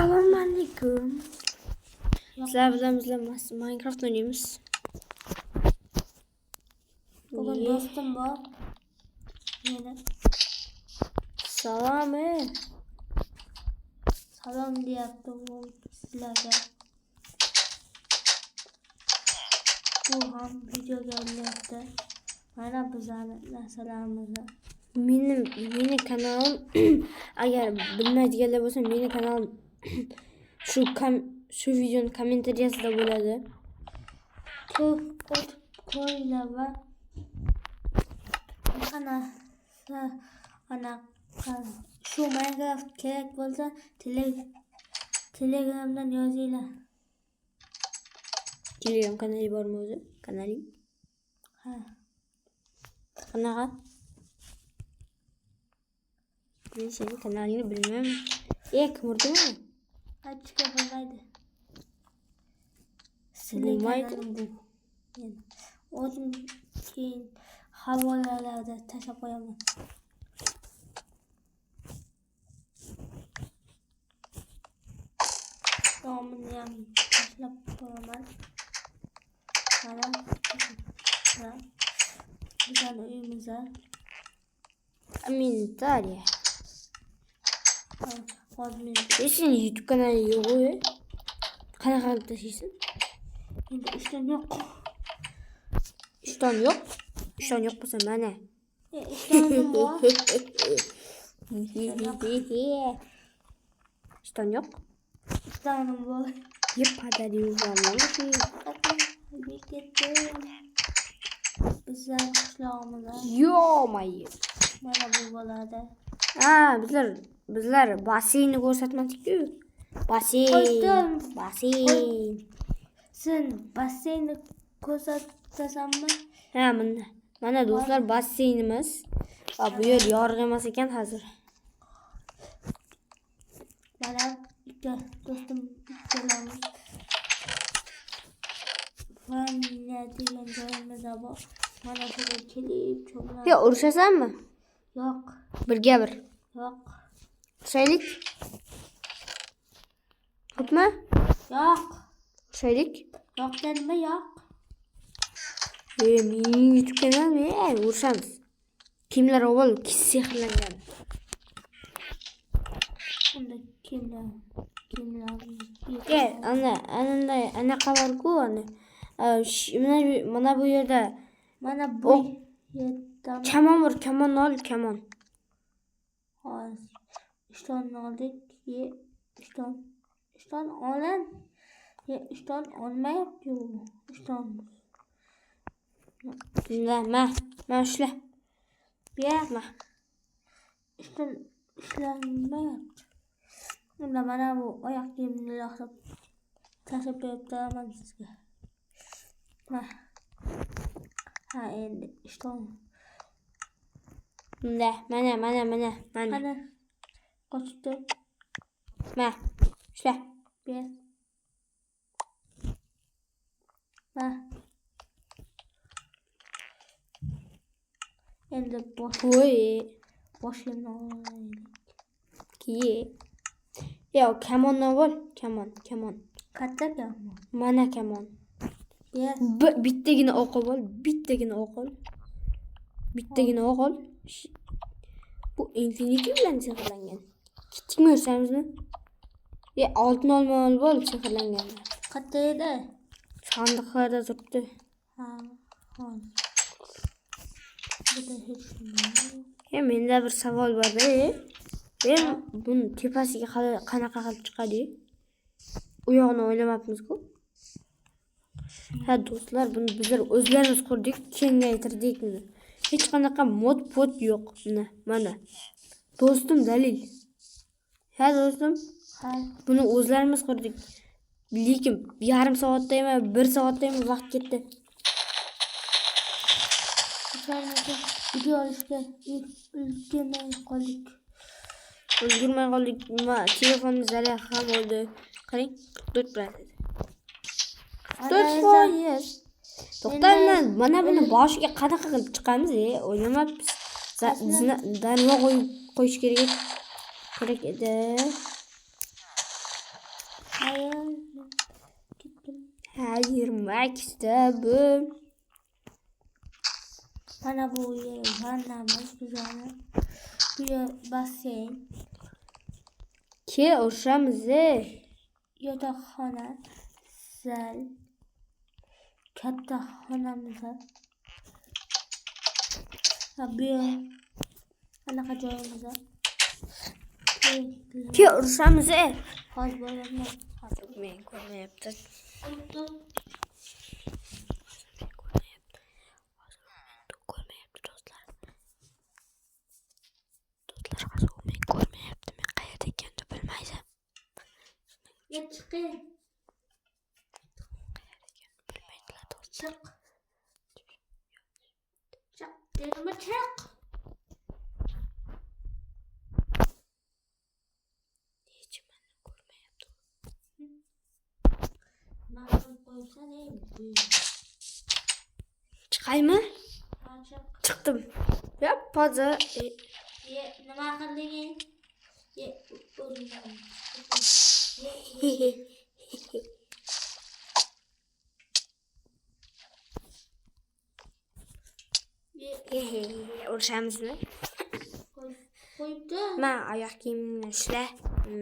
Assalomu alaykum. Sizlar bilan Minecraft o'ynaymiz. Bugun do'stim bor. Meni salom deyapti u sizlarga. Bu ham videoga olyapti. Mana bizlarning narsalarimizni. Meni kanalim agar bilmaydiganlar bo'lsa, meni kanalim shu videoning kommentariyasida bo'ladi. Ko'p qo'yinglar va shu Minecraft kerak bo'lsa Telegramdan yozinglar. Telegram kanali bormi o'zi? Kanaling? Ha. Qanaqa? Men sening kanalingni bilmayman. Kim urdimi? Aytishga bo'lmaydi. Bo'lmaydi. O'zim keyin havolalarda tashlab qo'yaman. Nomini ham tashlab qo'yaman. Mana bizning uyimizda Комментарий. hozir Senin YouTube kanalı yok o. Qanaqa qilib tashlaysan? endi ishton yo'q. Ishton yo'q. Ishton yo'q bo'lsa mana. Ishtonim bor. Ishton yo'q. Ishtonim bor. Я подарю вам лошадь. Bizlar qishlog'imizda Ё-моё. mana bu bo'ladi. Bizlar basseynni ko'rsatmadik-ku. Basseyn. Sen basseynni ko'rsatasanmi? Ha, mana do'stlar basseynimiz. Va bu yer yorug' emas ekan hozir. Mana ikki do'stim kelamiz. Vanna degan joyimizda bor. Mana shunga kelib cho'milamiz. Ya urushasanmi? Yo'q. Birga bir. Yo'q. Urushaylik. Xo'pmi? Yo'q. Urushaylik. Yo'q dedimmi? Yo'q. Mening YouTube kanalim, urushamiz. Kimlar avval sehrlangan. Unda kimlar? Ana qavarku ana. Mana bu yerda Mana bu yerda kamon ol, kamon. hozir ishtonni oldik. Ishton olin. Ishton olmayapti-ku. Ishton. Ma ushla. Berma. Ishton ishlanmayapti. Unda mana bu oyoq kiyimni yoqib tashlab beribman sizga. Ha endi ishton. Mana. Qani qochdi. Ma ushla. Ber. Ma. Endi boshini olaylik. Kiye. Ya kamonni ol, kamon. Katta kamon. Mana kamon. Ber. Bittagina o'q ol, bittagina o'q ol. Bu infinity bilan sehrlangan. Kichikmi ursamizmi? Oltin olma ol bo'l sehrlangan. Qatta edi. Sandiqlarda turibdi. Ha, hozir. Buda hech nima. Menda bir savol bor-da. Men buni tepasiga qanaqa qilib chiqadi? U yo'qni o'ylamabmiz-ku. Ha do'stlar, buni bizlar o'zlarimiz qurdik, kengaytirdik buni. Hech qanaqa mod yo'q. Mana. Do'stim dalil. Ha do'stim, buni o'zlarimiz qurdik. Lekin yarim soatda emas, 1 soatda ham vaqt ketdi. Video olishga Ulgurmay qoldik. Telefonimiz zarya ham bo'ldi. Qarang, 4%. 4%. To'xtanglar, mana buni boshiga qanaqa qilib chiqamiz, o'ylamabmiz. Darvo qo'yish kerak edi. Hayır. Gittim. Hayır, maktabım. Bana bu vanamız güzel. Bir basseyn. Ki o'shamiz. Yotoqxona. Zal. Katta xonamiz. Ha bu anaqa joyimiz. Ki o'shamiz. Hozir bo'laman. Hozir men ko'rmayapti. Ko'rmayapti do'stlar. Do'stlar hozir u meni ko'rmayapti. Men qayerda ekanimni bilmaydi. Chiqing. Bilmaydilar do'stlar. Chiq. Dedim chiq. Hech meni ko'rmayapti. Ma'lum qo'ysan bu. Chiqaymi? Chiq. Chiqdim. Ya hozir Nima qilding? O'zingdan. urishamizmi? Qo'yibdi. Men oyoq kiyimimni ushla.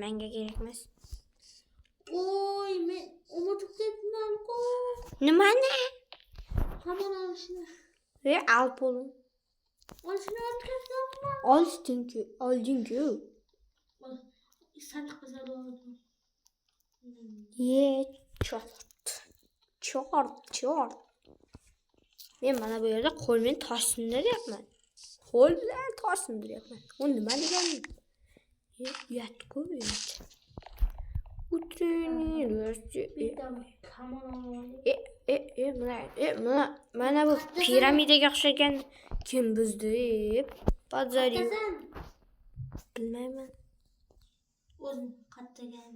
Menga kerak emas. Oy, men unutib ketdim-ku. Nimani? Hamon olishni. Al pulni. Olishni unutib Olding-ku. Sandiq bizlar oldim. Chort. Men mana bu yerda qo'l bilan tosh sindiryapman. Qo'l bilan tosh sindiryapman. U nima degani? Uyat-ku, uyat. Mana bu piramidaga o'xshagan kim buzdi deb bozor. Bilmayman. O'zim qattagan.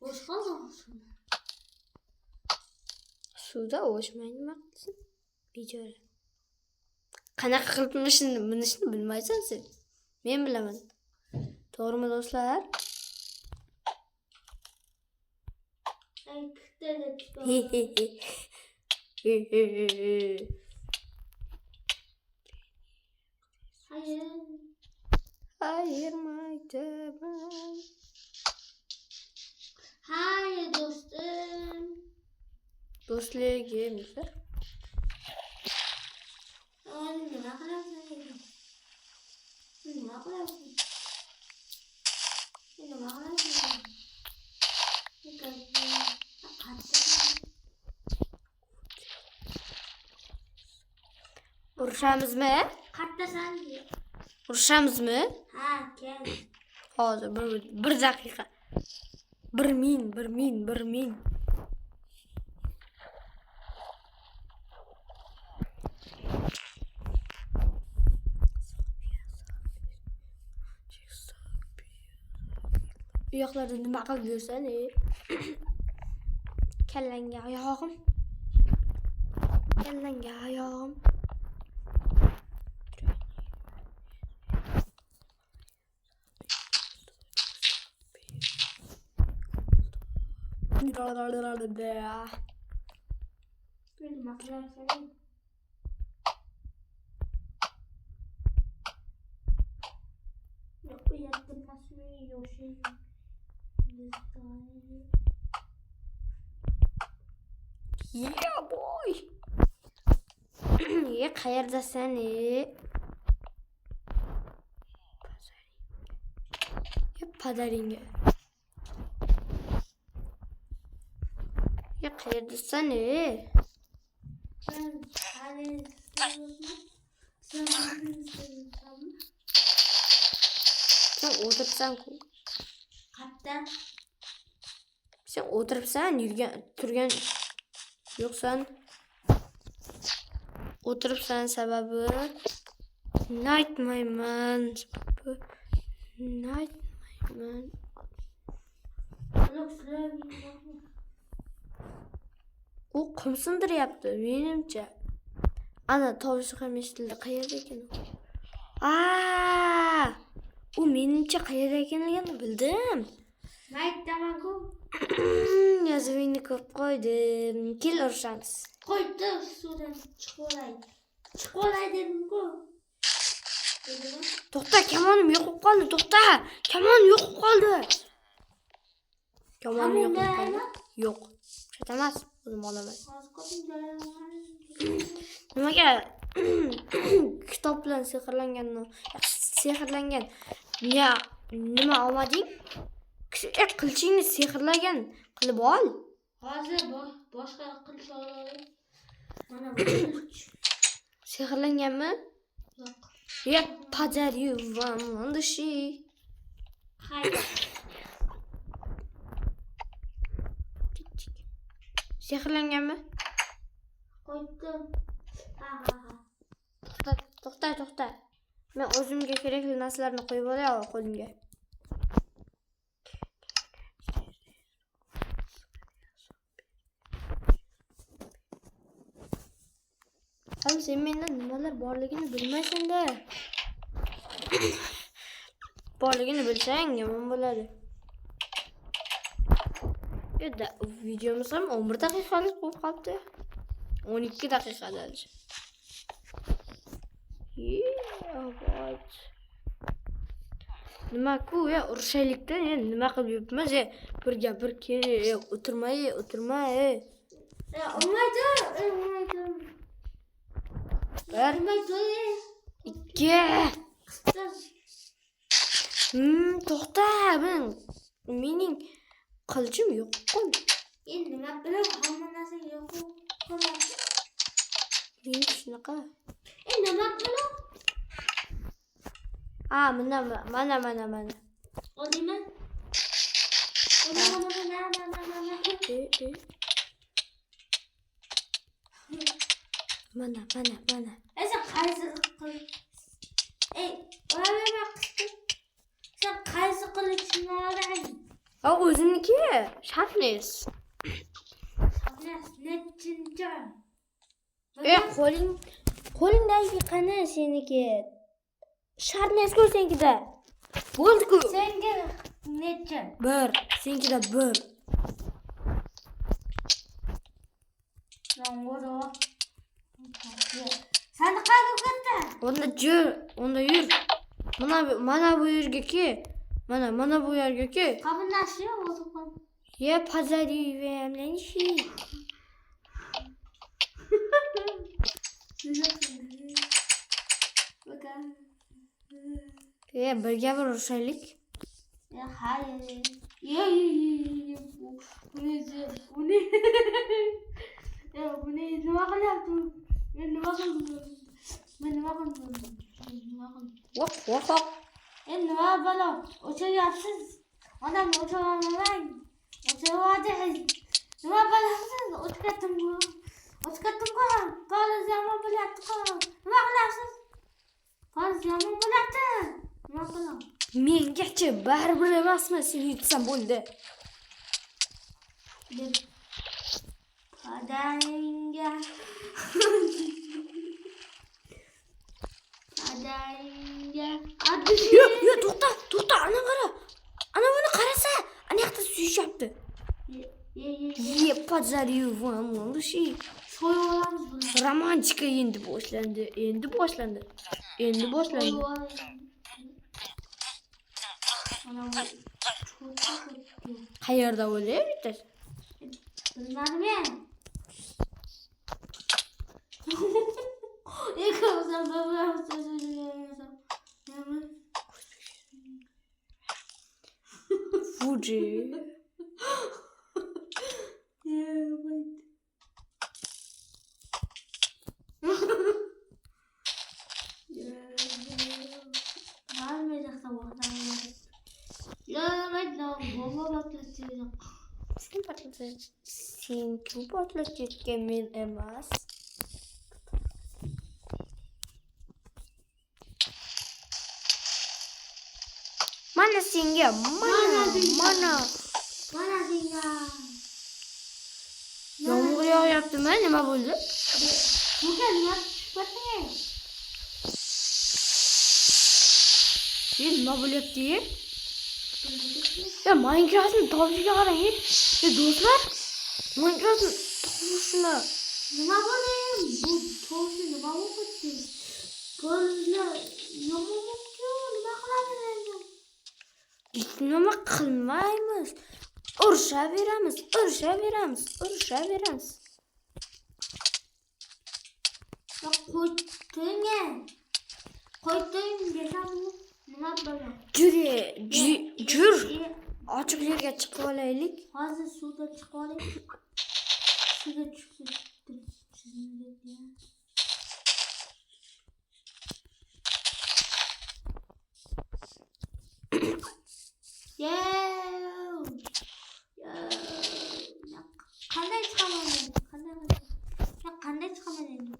Boş kalmamışsın. Suvda o'shmaydi maqsin. Bechora. Qanaqa qilib minishni bilmaysan sen. Men bilaman. To'g'rimi do'stlar? Hayır maktabım. Hayır dostum. Do'stligimizda. Nima qilyapsan? Nima qilyapsan? Urushamizmi? Qattasan? Urushamizmi? Ha, kel. Hozir bir daqiqa. 1000. U yoqlarda nima qilib yursan, Kallangga oyog'im. Nima qilyapsan? Yo'q, uyattirmasmi, yo'shin. Yeah boy. Qayerdasan? Padaringga. Qayerdasan? Sen Sen o'tiribsan-ku. Qatta? Sen o'tiribsan, turgan yo'qsan. o'tiribsan sababi aytmayman. Aytmayman. U qum sindiryapti menimcha. Ana tovushi ham eshitildi. Qayerda ekan? U menimcha qayerda ekanligini bildim. Aytaman-ku. Yozuvingni ko'rib qo'ydim. Kel urishamiz. Qo'ydi suvdan chiqib olay dedim-ku. To'xta, kamonim yo'q bo'lib qoldi. To'xta, kamonim yo'q bo'lib qoldi. Kamonim yo'q bo'lib qoldi. Yo'q. Shatamas, o'zim olaman. Nimaga kitob bilan sehrlangan nima olmading? Qilchingni sehrlagan qilib ol. Hozir boshqa qilch olaman. Mana bu qilch. Sehrlanganmi? Yo'q. Я подарю вам души. Sehrlanganmi? Qo'ydim. To'xta. Men o'zimga kerakli narsalarni qo'yib olay qo'limga. Hali sen mendan nimalar borligini bilmaysan-da. Borligini bilsang yomon bo'ladi. Yo'da, videomiz ham 11 daqiqalik bo'lib qoldi. 12 daqiqada. Nima-ku, urushaylikda nima qilib yuribmiz? Birga bir kel, o'tirmay. Olmaydi. Bir, ikki. To'xta, mening qilchim yo'q qoldi. Endi nima bilan hamma narsa yo'q qoladi. Men shunaqa. Nima bilan? Mana. Oldingmi? Mana. Sen qaysi qilib? Olamma qisib. Sen qaysi qilichni olding? O'ziniki, Sharpness. Nechinchi? Qo'lingdagi qani seniki? Sharpness-ku senikida. Bo'ldi-ku. Senga necha? 1, senikida 1. Sen qayerga ketdin? Onda yur. Mana bu yerga ke. Mana bu yerga ke. Qabullashiyo o'zim. Я подарю вам ланчи. Birga bir urushaylik. Hayır. Buni nima qilyapti? Men nima qildim? Voq. Endi nima balo? O'chayapsiz. Odamni o'chaolmang. O'chayapsiz. Nima bilasiz? O'chkatdim-ku. Poliz yomon bo'lyapti-ku. Nima qilasiz? Poliz yomon bo'lyapti. Nima qilaman? Mengacha baribir emasmi? Sen yutsam bo'ldi. Adanga. Yo'q, to'xta, ana qara. Ana buni qarasa, ana yoqda suyishyapti. Я подарю вам лучи. So'yib olamiz buni. Romantika endi boshlandi. Qayerda o'layapti? Bilmadim men. Ikkovimiz Fuji. Sen kim portlatayotgan men emas. Mana senga, mana. Mana senga. Yomg'ir yog'yaptimi? Nima bo'ldi? Bunga nima tushibdi? Nima bo'lyapti? Ya Minecraft'ni tovishiga qarang. Ya do'stlar, Minecraft'ni tovishini Nima bo'ldi? Bu tovushi nima bo'ldi? Qo'llar yomon bo'ldi. Nima qilamiz endi? hech nima qilmaymiz. Urishaveramiz. Ya qo'yting desam nima bo'ladi? Jur. Ochiq yerga chiqib olaylik. Hozir suvda chiqib olaylik. Suvga tushib qanday chiqaman endi? Qanday chiqaman endi?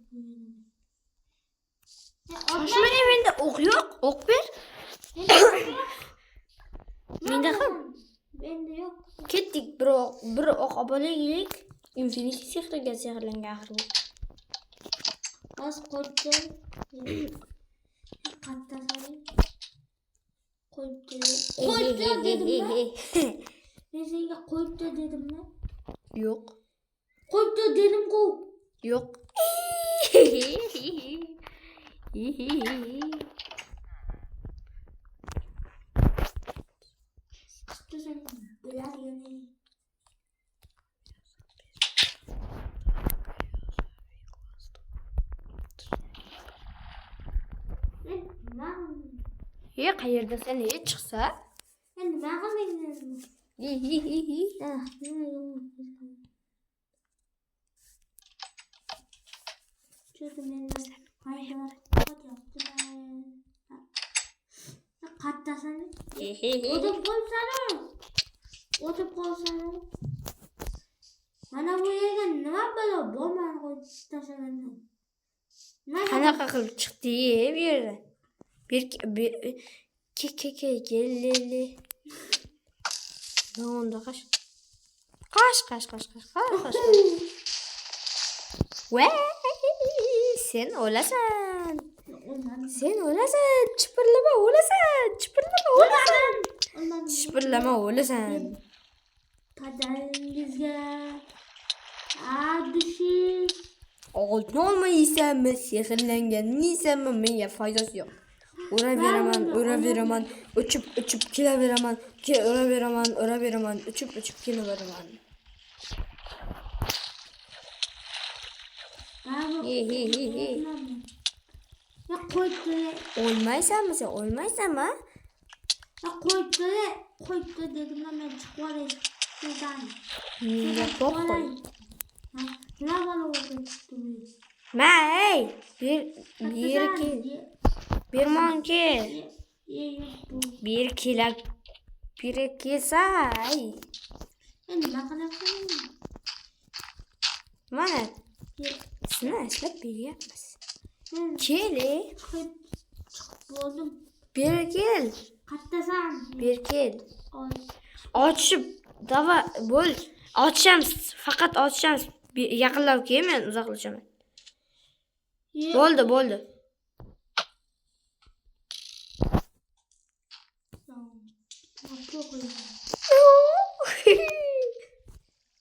Shoshmang, menda o'q yo'q. O'q ber. Menda ham. Endi yo'q. Ketdik, bir o'q olib olaylik. Infinity sehriga sehrlangan axir. Hozir qo'ydim. Qatta soling. Qo'ydim dedimmi? Men senga qo'ydi dedimmi? Yo'q. Qo'ydi dedim-ku. Yo'q. Qayerda sen chiqsa? Endi nima qilmayman? Qattasini o'tib qolsana. Mana bu yerga nima balo bo'lmay qo'yib tashlaganman. Qanaqa qilib chiqdi bu yerda? Kelli. Nonda qash. Voy! Sen o'lasan. Chipirlama o'lasan. Padaringizga dushi. Oltin olmaysanmi? Sehrlanganni yeysanmi? Menga foydasi yo'q. Uraveraman, uchib kelaveraman, uchib kelaveraman. Ya qo'ydi. O'lmaysanmi sen? O'lmaysanmi? Ya qo'ydi dedim men chiqib olay. Sizdan. Menga qo'y. Nima bo'ldi? May, bir kel. Bermon kel. Bir kelsay. Endi nima qilasan? Mana seni ashlab beryapmiz. Keli. Chiqib bo'ldim. Bir kel. Qattasan. Bir kel. Ochib, dava bo'l. Ochamiz, faqat ochamiz. Yaqinlab kel, men uzoqlashaman. Bo'ldi.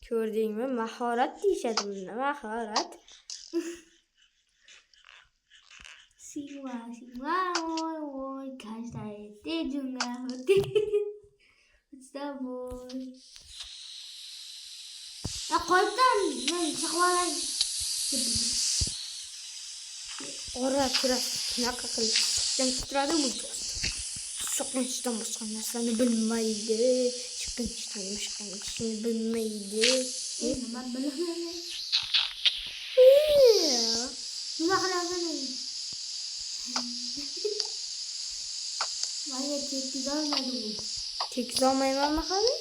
Ko'rdingmi? Mahorat deyshadi bunda, mahorat. Sigma, voy, kashlaydi junga. Boy. Ya qo'ydim, men chiqib olay. Ora tura, shunaqa qilib chiqqan turadi bu. So'qinishdan boshqa narsani bilmaydi. Chiqinishdan bilmaydi. Nima bilaman? Nima qilasan? Menga tekiz olmadi bu. Tekiz olmaymanmi hali?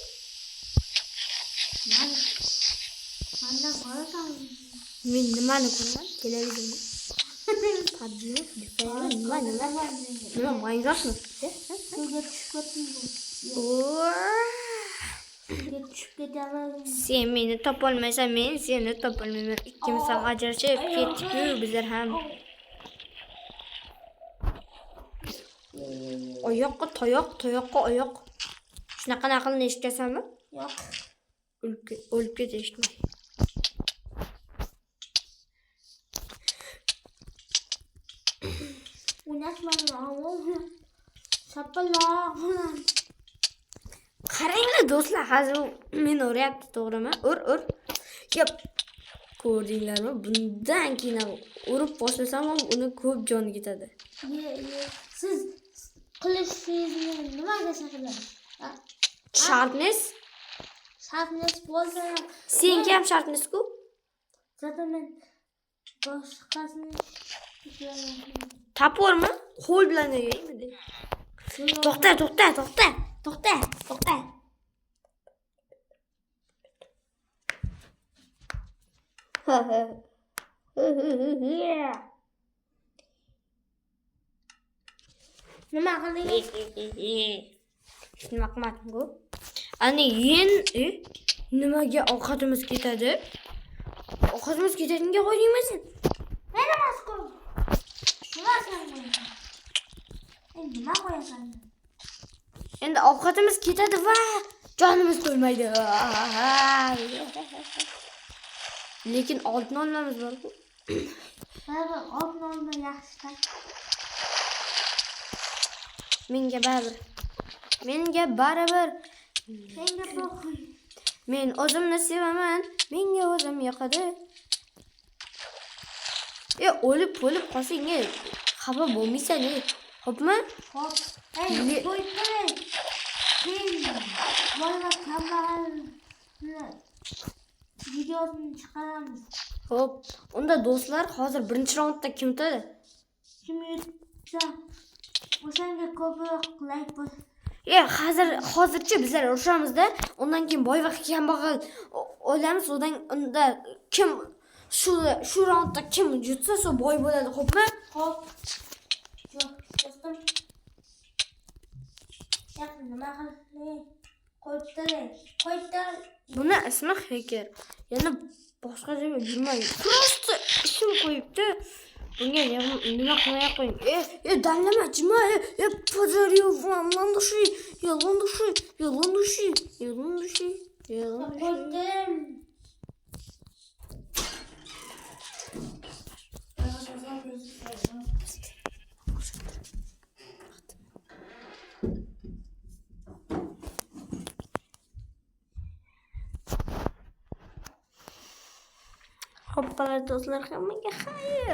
Mandan qo'rasan. Men nimani ko'raman? Televizorni. PUBG, nima? Minecraftmi? Suvga tushib ketdingmi? Suvga tushib ketaman. Sen meni topolmaysan, men seni topolmayman. Ikkimiz ham ajrashib ketdik-ku bizlar ham. Oyoqqa toyoqqa oyoq. Shunaqa naqlni eshitgansanmi? Yo'q. O'lib ketishmay. O'ynashmayman. Chapaloq. Qaranglar do'stlar, hozir meni uryapti, to'g'rimi? Ur. Yep. Ko'rdinglarmi? Bundan keyin urib boshlasam ham uni ko'p joni ketadi. Siz qilishingizni nimaga saqlaysiz? Sharpness? Sharpness bo'lsa, Senga ham sharpness-ku? zaten men boshqasini Tapormi? Qo'l bilan yeymi? To'xta. nima qildingiz? Nima qilmading-ku? Ani nimaga ovqatimiz ketadi? Ovqatimiz ketadiga qo'ydingmi sen? Men emas-ku. Nima qo'yasan? Endi ovqatimiz ketadi va jonimiz to'ymaydi. Lekin oltin olmamiz bor-ku. Mana olma yaxshi. Menga baribir. Senga qo'y. Men o'zimni sevaman. Menga o'zim yoqadi. O'lib qolsang, xafa bo'lmaysan, xo'pmi? Xo'p. Qo'yib. Mana kambag'al videosini chiqaramiz. Xo'p, unda do'stlar, hozir birinchi raundda kim o'tadi? Kim yutsa, o'shanga ko'proq like bos. Hozircha bizlar urushamizda, undan keyin boy va kambag'al o'ylamiz, unda kim shu raundda kim yutsa, shu boy bo'ladi, xo'pmi? Xo'p. Do'stim. Yaqin nima qilib qo'yibdi. Buni ismi Hacker. Yana boshqa joyga yurmang. Просто ishim qo'yibdi. Bunga nima qilmay qo'ying. Danlama, jima. Позорил вам, ландуши. Qo'ydim. Hoppalar do'stlar, hammaga xayr.